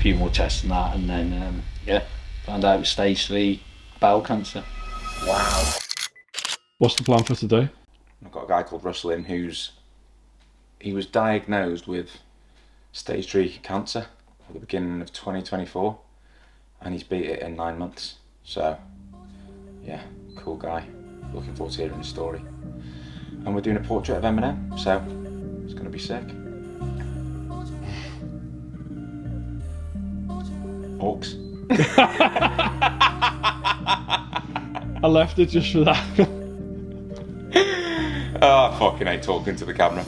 few more tests and that, and then yeah, found out it was stage 3 bowel cancer. Wow. What's the plan for today? I've got a guy called Russell in he was diagnosed with stage 3 cancer at the beginning of 2024, and he's beat it in 9 months. So yeah, cool guy. Looking forward to hearing his story. And we're doing a portrait of Eminem, so it's going to be sick. Hawks. I left it just for that. Oh, I fucking hate talking to the camera.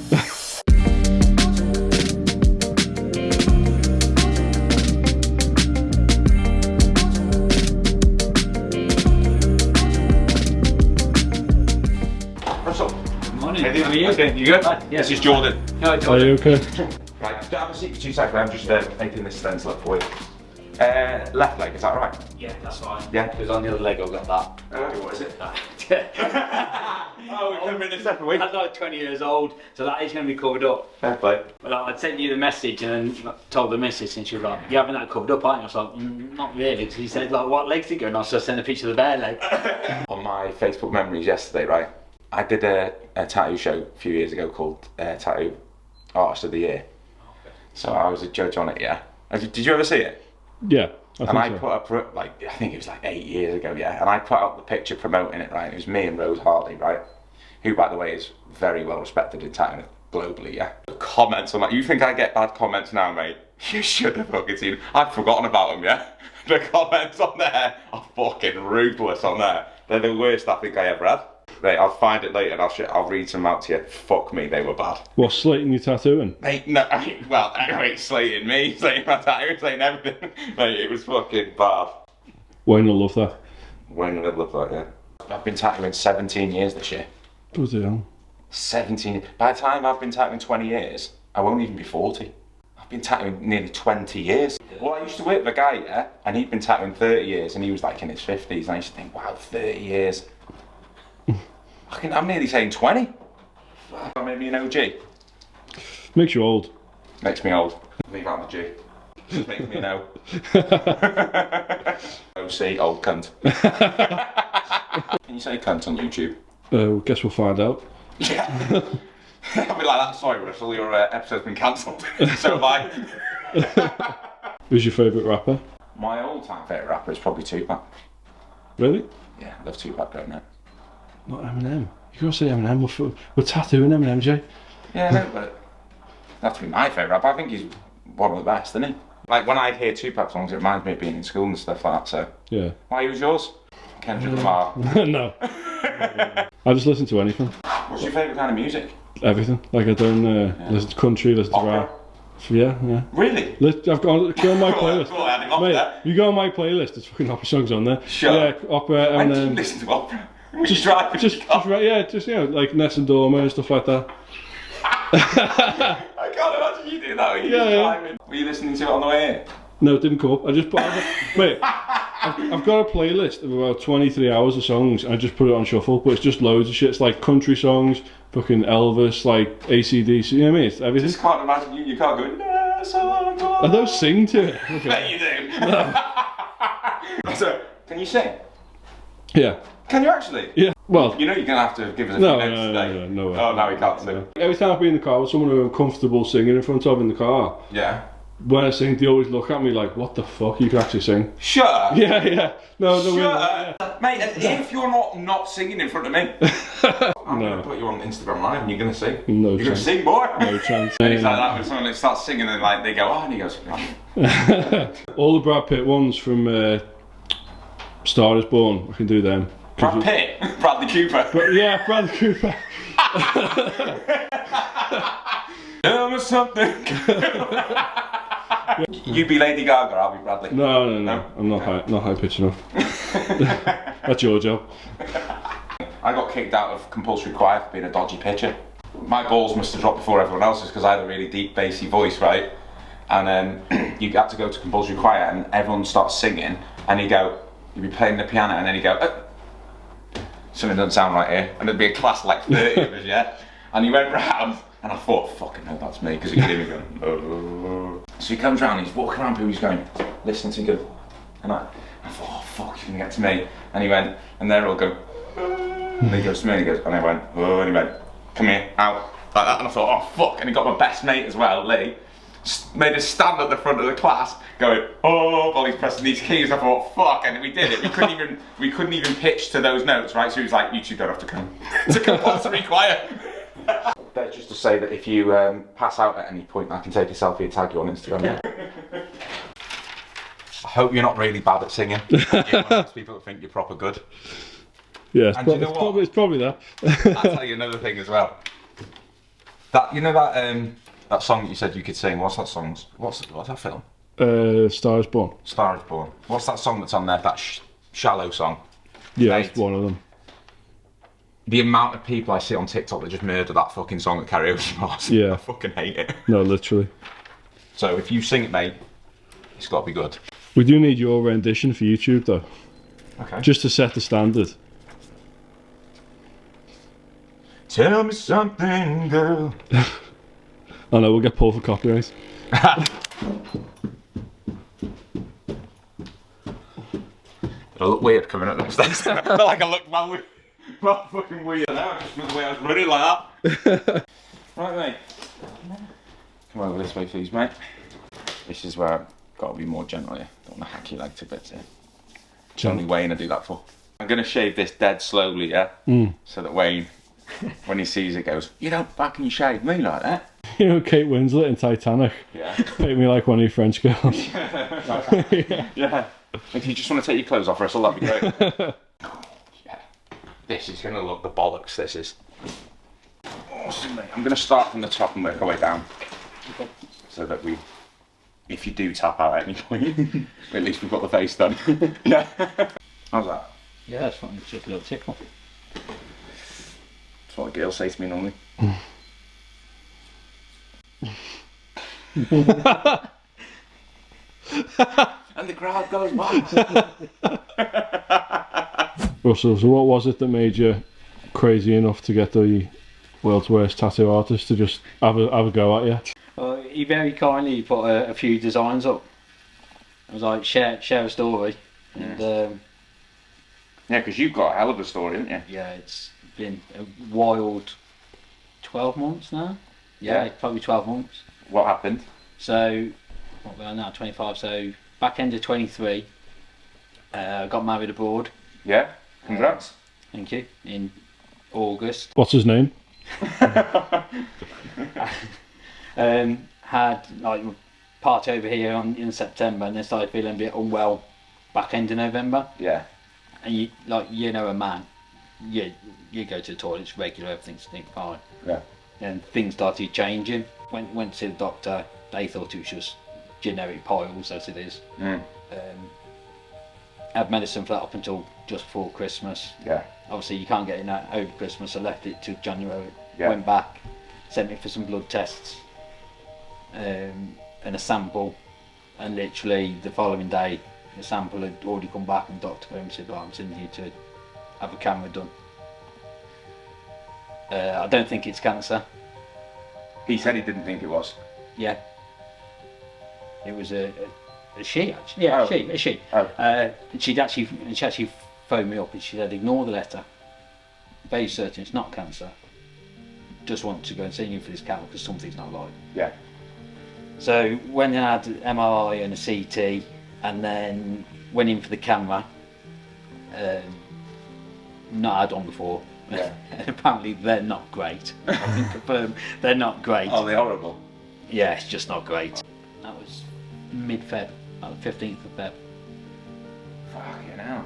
Russell. Good morning. How are you? Okay. You good? Yeah. This is Jordan. Hi, Are Jordan. you okay? Right, just have a seat for 2 seconds. I'm just making this stencil up for you. Left leg, is that right? Yeah, that's fine. Yeah. Because on the other leg I've got that. What is it? Oh, we've never been in a separate week. That's like 20 years old, so that is going to be covered up. Fair play. But I'd sent you the message and then told the missus, and she was like, "You having that covered up, aren't you?" I was like, "Not really." Because he said, "Like, what leg's it going on?" So I sent a picture of the bare leg. On my Facebook memories yesterday, right, I did a tattoo show a few years ago called Tattoo Artist of the Year. Okay. So I was a judge on it, yeah. Did you ever see it? Yeah. I put up for it, like, I think it was like 8 years ago, yeah. And I put up the picture promoting it, right. It was me and Rose Hartley, right. Who, by the way, is very well respected in tattooing globally, yeah. The comments on that, you think I get bad comments now, mate? You should have fucking seen them. I've forgotten about them, yeah. The comments on there are fucking ruthless on there. They're the worst I think I ever had. Right, I'll find it later and I'll read some out to you. Fuck me, they were bad. What, slating your tattooing? Mate, no, well, anyway, slating me, slating my tattoo, slating everything. Mate, it was fucking bad. Wayne will love that. Wayne would love that, yeah. I've been tattooing 17 years this year. Bloody hell. 17. By the time I've been tattooing 20 years, I won't even be 40. I've been tattooing nearly 20 years. Well, I used to work with a guy, yeah, and he'd been tattooing 30 years, and he was like in his 50s, and I used to think, wow, 30 years. I'm nearly saying 20. That made me an OG. Makes you old. Makes me old. Leave out the G. Just makes me an O. OC, old cunt. Can you say cunt on YouTube? Guess we'll find out. Yeah. I'll be like that. Sorry, Russell, your episode's been cancelled. So have I. Who's your favourite rapper? My all-time favourite rapper is probably Tupac. Really? Yeah, I love Tupac growing up. Not Eminem. You can't say Eminem. We're tattooing Eminem, Jay. Yeah, no, but that's be my favourite rapper. I think he's one of the best, isn't he? Like when I hear Tupac songs, it reminds me of being in school and stuff like that. So Yeah. why was yours? Kendrick Lamar. No. I just listen to anything. What's your favourite kind of music? Everything. Like I don't listen to country, listen to Opera? rap. Yeah. Really? I've got go on my playlist. Cool, I had him off Mate, there. you go on my playlist. There's fucking opera songs on there. Sure. Yeah, opera When and do you listen to opera? just right, yeah, just you know, like Ness and Dorma and stuff like that. I can't imagine you do that when you're driving. Were you listening to it on the way here? No, it didn't come up. I just put mate, I've got a playlist of about 23 hours of songs and I just put it on shuffle, but it's just loads of shit. It's like country songs, fucking Elvis, like AC/DC, you know what I mean? It's everything. I just can't imagine you can't go, I don't sing to it. Okay. Bet you do. So, can you sing? Yeah. Can you actually? Yeah. Well, You know you're going to have to give us a few notes today. no way. Oh, now we can't sing. Every time I've been in the car with someone who I'm comfortable singing in front of in the car, Yeah. when I sing, they always look at me like, what the fuck, you can actually sing. Shut up. Yeah. No, Shut really, up. Mate, as if you're not singing in front of me. I'm going to put you on Instagram Live and you're going to sing. No You're going to chance. sing, boy. No chance. And it's like that when someone starts singing and like they go, oh, and he goes, oh. All the Brad Pitt ones from Star is Born, I can do them. Brad Pitt? Bradley Cooper? Yeah, Bradley Cooper. Tell me something. You be Lady Gaga, I'll be Bradley. No. I'm not high pitch enough. That's your job. I got kicked out of compulsory choir for being a dodgy pitcher. My balls must have dropped before everyone else's because I had a really deep bassy voice, right? And you had to go to compulsory choir and everyone starts singing and you'd be playing the piano and then you go, something doesn't sound right here. And there'd be a class of like 30 of us, yeah? And you went round and I thought, fucking hell, that's me, because you could hear me going, oh. So he comes round, he's walking around people, he's going, listening to me, he goes, and I thought, oh fuck, he's gonna get to me. And he went, and they're all go, and he goes to me and he goes, and I went, oh, and he went, come here, out, like that. And I thought, oh fuck, and he got my best mate as well, Lee, made us stand at the front of the class, going, oh, while he's pressing these keys. I thought, fuck, and we did it. We couldn't even pitch to those notes, right? So he was like, you two don't have to come to compulsory choir. That's just to say that if you pass out at any point, I can take a selfie and tag you on Instagram. I hope you're not really bad at singing. You're one of those people that think you're proper good. Yeah, And you know what? it's probably that. I'll tell you another thing as well. That, you know that song that you said you could sing, what's that song? What's that film? Star is Born. Star is Born. What's that song that's on there, that shallow song? Yeah, Mate. that's one of them. The amount of people I see on TikTok that just murder that fucking song at karaoke bars. Yeah. I fucking hate it. No, literally. So if you sing it, mate, it's got to be good. We do need your rendition for YouTube though. Okay. Just to set the standard. Tell me something, girl. I know, we'll get pulled for copyright. I look weird coming up them stairs. I feel like I look well fucking weird now, just from the way I was running like that. Right, mate. Come over this way, please, mate. This is where I've got to be more gentle here. Don't want to hack your leg to bits here. It's only Wayne I do that for. I'm going to shave this dead slowly, yeah? So that Wayne, when he sees it, goes, you don't fucking shave me like that. You know Kate Winslet in Titanic? Yeah. Make me like one of your French girls. Yeah. If you just want to take your clothes off, Russell, that'd be great. Yeah. This is going to look the bollocks, this is. Awesome, mate. I'm going to start from the top and work our way down. Okay. So that we, if you do tap out at any point, at least we've got the face done. Yeah. How's that? Yeah, it's fine. It's just a little tickle. That's what girls say to me normally. And the crowd goes wild. Russell, so what was it that made you crazy enough to get the world's worst tattoo artist to just have a go at you? He very kindly put a few designs up. I was like, share a story. And yeah, because you've got a hell of a story, haven't you? yeah, it's been a wild 12 months now. Yeah, probably 12 months. What happened? So, what we are now, 25, so back end of 23, got married abroad. Yeah, congrats. Thank you, in August. What's his name? Had like party over here in September, and then started feeling a bit unwell back end of November. Yeah. And you know a man, you go to the toilets regular, everything's fine. Yeah. And things started changing. Went to see the doctor. They thought it was just generic piles, as it is. Had medicine for that up until just before Christmas. Yeah. Obviously you can't get in that over Christmas. I left it till January. Yeah. Went back, sent me for some blood tests, and a sample. And literally the following day, the sample had already come back, and Dr. Graham said, "I'm sending you to have a camera done." I don't think it's cancer. He said he didn't think it was. Yeah. It was a she actually. Yeah, Oh. a she. Oh. She actually phoned me up and she said, "Ignore the letter. Very certain it's not cancer. Just want to go and see you for this camera because something's not right." Yeah. So went and had an MRI and a CT, and then went in for the camera. Not had on before. Yeah. And apparently they're not great. I can confirm they're not great. Oh, they're horrible. Yeah, it's just not great. That was mid-Feb, about the 15th of Feb. Fucking hell.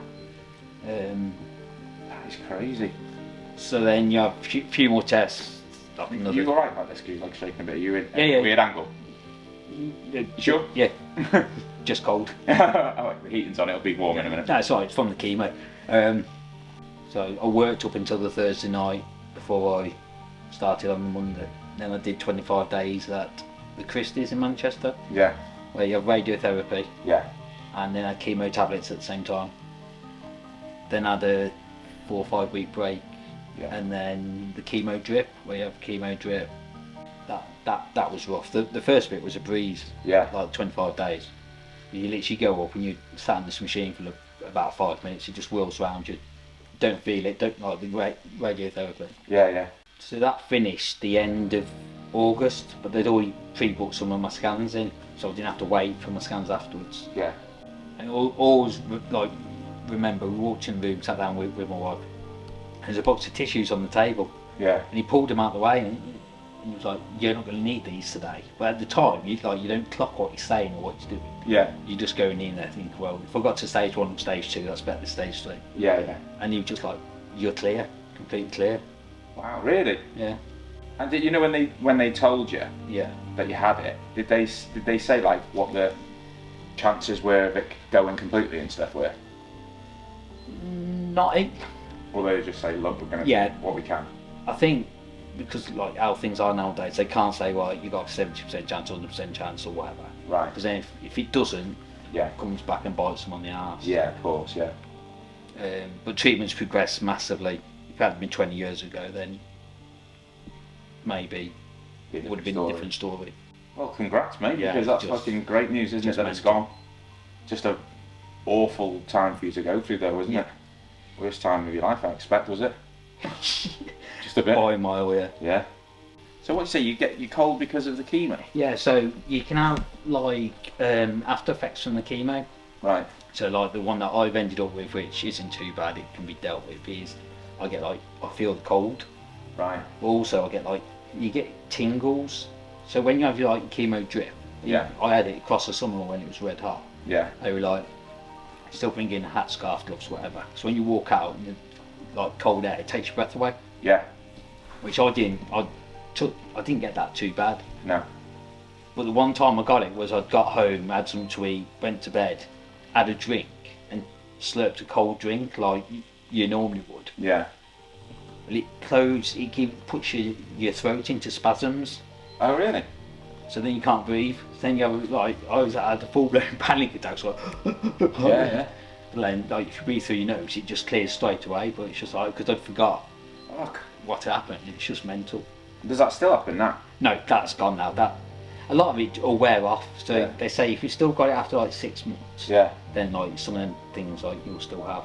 That is crazy. So then you have a few more tests. Like another. You alright like this? Because like shaking a bit. Are you in Yeah. a weird angle? Sure? Yeah. Just cold. Oh, the heating's on, it'll be warm in a minute. No, it's alright, it's from the chemo. So I worked up until the Thursday night before I started on the Monday. Then I did 25 days at the Christie's in Manchester, Yeah. where you have radiotherapy, Yeah. and then I had chemo tablets at the same time. Then I had a 4 or 5 week break, Yeah. and then the chemo drip, where you have chemo drip, that was rough. The first bit was a breeze. Yeah. Like 25 days. You literally go up and you sat in this machine for about 5 minutes. It just whirls around you. Don't feel it. Don't like the radiotherapy. Yeah. So that finished the end of August, but they'd already pre-booked some of my scans in, so I didn't have to wait for my scans afterwards. Yeah. And always like remember, we walked in the room, sat down with my wife. And there's a box of tissues on the table. Yeah. And he pulled them out of the way, and he was like, "You're not going to need these today." But at the time, you don't clock what you're saying or what you're doing. Yeah. You just go in there and think, well, if I got to stage 1 and stage 2, that's better than stage 3. Yeah. And he was just like, "You're clear, completely clear." Wow, really? Yeah. And did you know when they told you Yeah. that you had it? Did they say like what the chances were of it going completely and stuff were? Not it. Or they just say, look, we're going to Yeah. do what we can. I think because like how things are nowadays, they can't say, well, you got a 70% chance, 100% chance, or whatever. Right. Because then if it doesn't, Yeah. it comes back and bites them on the arse. Yeah, of course, yeah. But treatment's progressed massively. If it had been 20 years ago, then maybe it would have been a different story. Well, congrats, mate, Yeah, because that's just- fucking great news, isn't it, just that it's mental. gone? Just a awful time for you to go through, though, isn't Yeah. it? Worst time of your life, I expect, was it? Just a bit. By a mile, yeah. Yeah. So what do you say, you cold because of the chemo? Yeah, so you can have like after effects from the chemo. Right. So like the one that I've ended up with, which isn't too bad, it can be dealt with, is I get like, I feel the cold. Right. Also I get like, you get tingles. So when you have your like chemo drip, Yeah. I had it across the summer when it was red hot. Yeah. They were like, still thinking hat, scarf, gloves, whatever. So when you walk out, and like cold air, it takes your breath away. Yeah. Which I didn't. I didn't get that too bad. No. But the one time I got it was I got home, had something to eat, went to bed, had a drink, and slurped a cold drink like you normally would. Yeah. And it puts your throat into spasms. Oh, really? So then you can't breathe. Then you have like, I had a full-blown panic attack. So like, Yeah. And then like if you breathe through your nose, it just clears straight away. But it's just like, because I forgot Fuck. what happened. It's just mental. Does that still happen now? No, that's gone now. That a lot of it will wear off. So Yeah. they say if you still got it after like 6 months, Yeah. then like some of them things like you'll still have.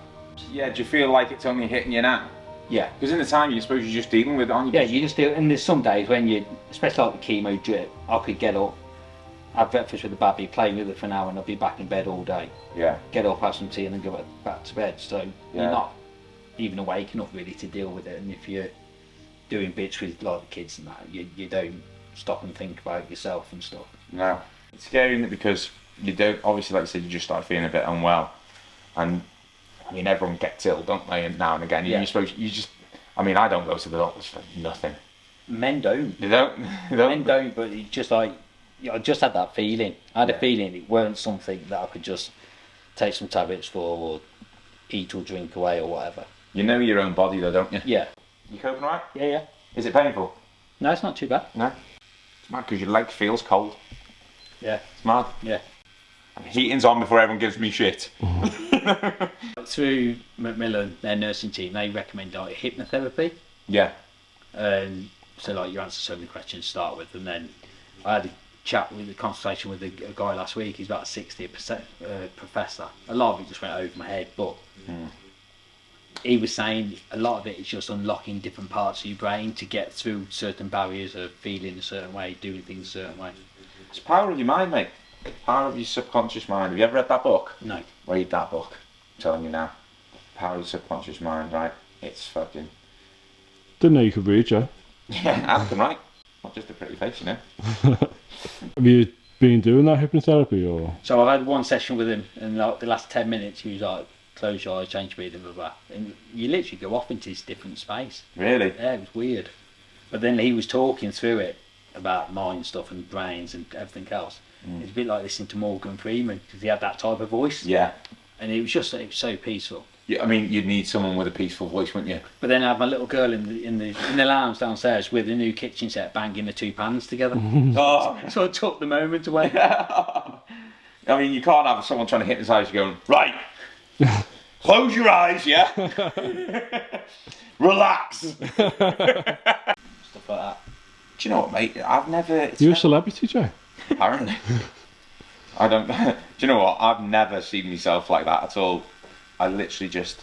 Yeah, do you feel like it's only hitting you now? Yeah. Because in the time, you suppose you're just dealing with it, aren't you? Yeah, you just do. And there's some days when you, especially like the chemo drip, I could get up, have breakfast with the baby, play with it for an hour, and I'll be back in bed all day. Yeah. Get up, have some tea, and then go back to bed. So Yeah. you're not even awake enough really to deal with it. And if you're doing bits with like the kids and that, you don't stop and think about yourself and stuff. No. It's scary, isn't it? Because you don't, obviously, like you said, you just start feeling a bit unwell. And, I mean, everyone gets ill, don't they, now and again. Yeah. You suppose, you just, I mean, I don't go to the doctors for nothing. Men don't. You don't? You don't? Men don't, but it's just like, I just had that feeling. I had Yeah. a feeling it weren't something that I could just take some tablets for or eat or drink away or whatever. You know your own body, though, don't you? Yeah. You coping all right? Yeah. Is it painful? No, it's not too bad. No. It's mad because your leg feels cold. Yeah. It's mad. Yeah. Heating's on before everyone gives me shit. Through Macmillan, their nursing team, they recommend like hypnotherapy. Yeah. So like you answer so many questions to start with, and then I had a conversation with a guy last week. He's about a 60% professor. A lot of it just went over my head, but he was saying a lot of it is just unlocking different parts of your brain to get through certain barriers of feeling a certain way, doing things a certain way. It's the power of your mind, mate. Power of your subconscious mind. Have you ever read that book? No. Read that book. I'm telling you now. Power of the subconscious mind, right? It's fucking... Didn't know you could read, Joe. Yeah, Anakin, right? Not just a pretty face, you know. Have you been doing that hypnotherapy or? So I've had one session with him, and like the last 10 minutes he was like, close your eyes, change breathing, blah, blah, blah. And you literally go off into this different space. Really? Yeah, it was weird. But then he was talking through it about mind stuff and brains and everything else. It's a bit like listening to Morgan Freeman because he had that type of voice. Yeah. And it was so peaceful. Yeah, I mean, you'd need someone with a peaceful voice, wouldn't you? But then I had my little girl in the lounge downstairs with the new kitchen set banging the two pans together. Oh. So I took the moment away. I mean, you can't have someone trying to hypnotise you going, right, close your eyes, yeah? Relax. Stuff like that. Do you know what, mate? I've never... You're a celebrity, Jay? Apparently. I don't... Do you know what? I've never seen myself like that at all. I literally just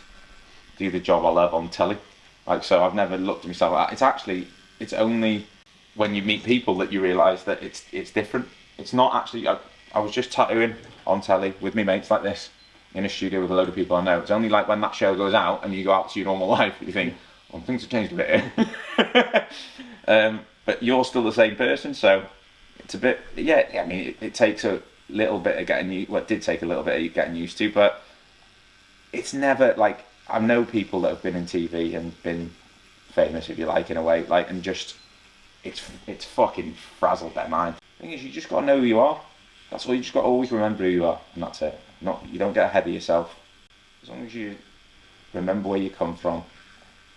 do the job I love on telly. Like, so I've never looked at myself like that. It's actually... It's only when you meet people that you realise that it's different. It's not actually... I was just tattooing on telly with me mates like this in a studio with a load of people I know. It's only like when that show goes out and you go out to your normal life that you think, well, things have changed a bit here. But you're still the same person, so it's a bit... Yeah, I mean, it takes a little bit of getting used... Well, it did take a little bit of getting used to, but it's never like... I know people that have been in TV and been famous, if you like, in a way, like, and just... It's fucking frazzled their mind. The thing is, you just got to know who you are. That's all. You just got to always remember who you are, and that's it. You don't get ahead of yourself. As long as you remember where you come from,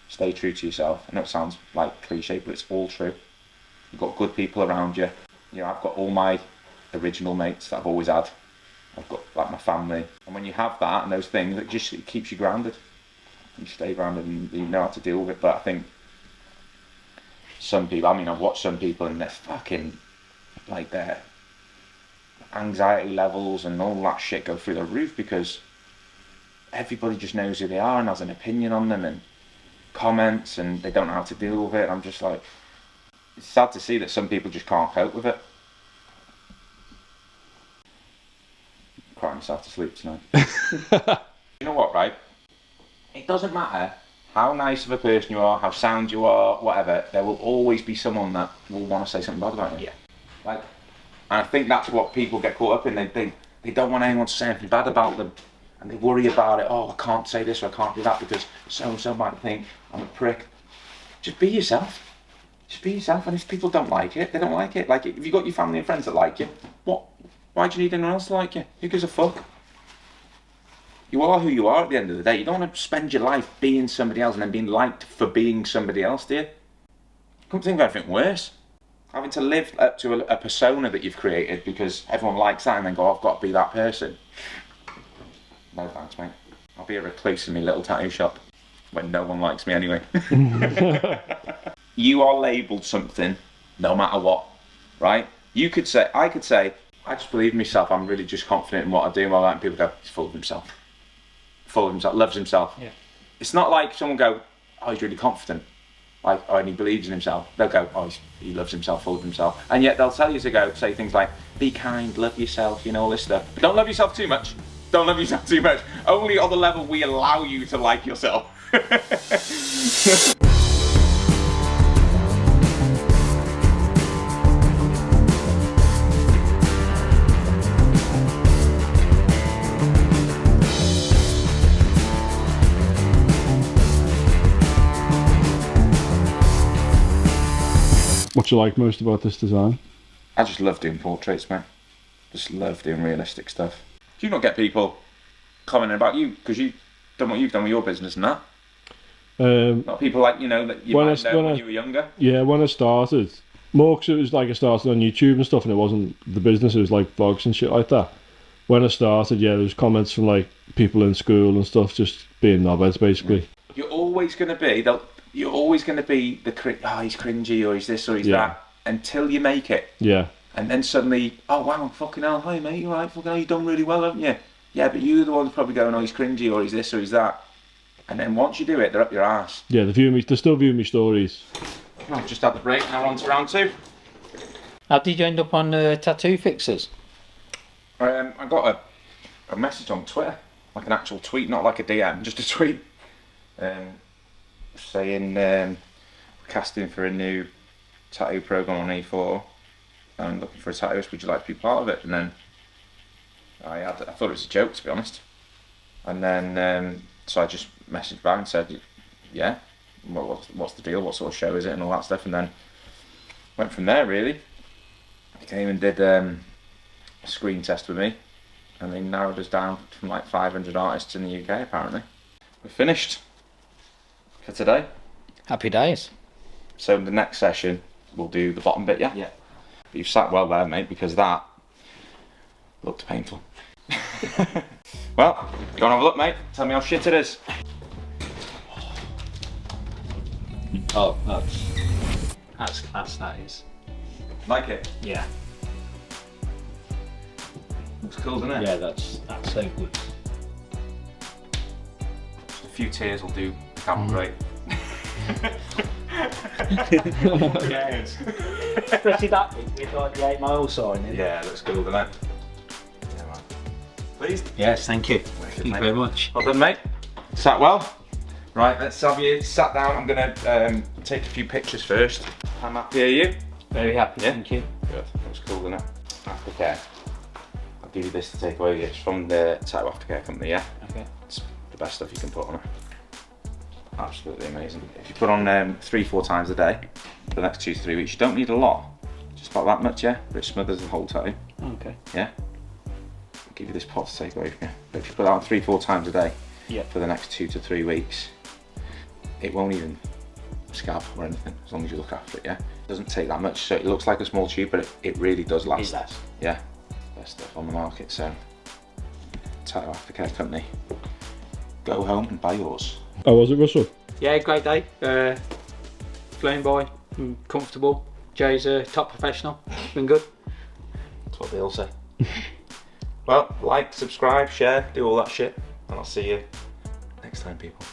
stay true to yourself. I know it sounds like cliche, but it's all true. You've got good people around you. You know, I've got all my original mates that I've always had. I've got like my family, and when you have that and those things, it keeps you grounded. You stay grounded and you know how to deal with it. But I think some people, I mean, I've watched some people and they're fucking like their anxiety levels and all that shit go through the roof because everybody just knows who they are and has an opinion on them and comments, and they don't know how to deal with it. I'm just like, it's sad to see that some people just can't cope with it. I'm crying myself to sleep tonight. You know what, right? It doesn't matter how nice of a person you are, how sound you are, whatever, there will always be someone that will want to say something bad about you. Yeah. Like, and I think that's what people get caught up in. They don't want anyone to say anything bad about them. And they worry about it. Oh, I can't say this or I can't do that because so-and-so might think I'm a prick. Just be yourself. Just be yourself. And if people don't like it, they don't like it. Like, if you've got your family and friends that like you, why do you need anyone else to like you? Who gives a fuck? You are who you are at the end of the day. You don't want to spend your life being somebody else and then being liked for being somebody else, do you? Couldn't think of anything worse. Having to live up to a persona that you've created because everyone likes that and then go, I've got to be that person. No thanks, mate. I'll be a recluse in my little tattoo shop when no one likes me anyway. You are labelled something no matter what, right? I could say, I just believe in myself, I'm really just confident in what I do, and people go, he's full of himself. Full of himself, loves himself. Yeah. It's not like someone go, oh, he's really confident. Like, oh, and he believes in himself. They'll go, oh, he loves himself, full of himself. And yet they'll tell you to say things like, be kind, love yourself, you know, all this stuff. But don't love yourself too much. Don't love yourself too much. Only on the level we allow you to like yourself. What you like most about this design? I just love doing portraits, man. Just love doing realistic stuff. Do you not get people commenting about you because you've done what you've done with your business and that? Not people like, you know, that you might know when you were younger? Yeah, when I started, more because it was like I started on YouTube and stuff and it wasn't the business, it was like vlogs and shit like that. When I started, yeah, there was comments from like people in school and stuff just being knobheads basically. You're always going to be, you're always going to be the, he's cringy or he's this or he's that, until you make it. Yeah. And then suddenly, oh wow, fucking hell, hi mate, you alright, fucking hell, you've done really well, haven't you? Yeah, but you're the one who's probably going, oh, he's cringy or he's this or he's that. And then once you do it, they're up your arse. Yeah, they're still viewing me stories. I've just had the break, now on to round two. How did you end up on Tattoo Fixers? I got a message on Twitter, like an actual tweet, not like a DM, just a tweet, saying casting for a new tattoo program on E4 and looking for a tattooist, would you like to be part of it? And then I thought it was a joke, to be honest. And then so I just messaged back and said, yeah, what's the deal, what sort of show is it and all that stuff, and then went from there really. He came and did a screen test with me and they narrowed us down from like 500 artists in the UK apparently. We're finished for today. Happy days. So the next session we'll do the bottom bit, yeah? Yeah. But you've sat well there, mate, because that looked painful. Well, go and have a look, mate. Tell me how shit it is. Oh, that's class, that is. Like it? Yeah. Looks cool, doesn't it? Yeah, that's so good. Just a few tears will do the camera great. Yes. Especially that bit with like the 8 mile sign in. Yeah, looks cool, doesn't it? Yeah, man. Pleased? Yes, thank you. Thank you very much. Well done, mate. Sat well. Right, let's have you sat down. I'm gonna take a few pictures first. I'm happy, are you? Very happy, Yeah? thank you. Good. Looks cool, doesn't it? Aftercare. I'll give you this to take away. It's from the Tattoo Aftercare company, yeah? Okay. It's the best stuff you can put on it. Absolutely amazing. If you put on 3-4 times a day for the next 2 to 3 weeks, you don't need a lot. Just about that much, yeah? But it smothers the whole tattoo. Okay. Yeah? I'll give you this pot to take away from you. But if you put that on 3-4 times a day for the next 2 to 3 weeks, it won't even scab or anything, as long as you look after it, yeah? It doesn't take that much, so it looks like a small tube, but it really does last. It does. Yeah, best stuff on the market, so Tattoo Aftercare company. Go home and buy yours. How was it, Russell? Yeah, great day. Flown by, comfortable. Jay's a top professional. Been good. That's what they all say. Well, like, subscribe, share, do all that shit, and I'll see you next time, people.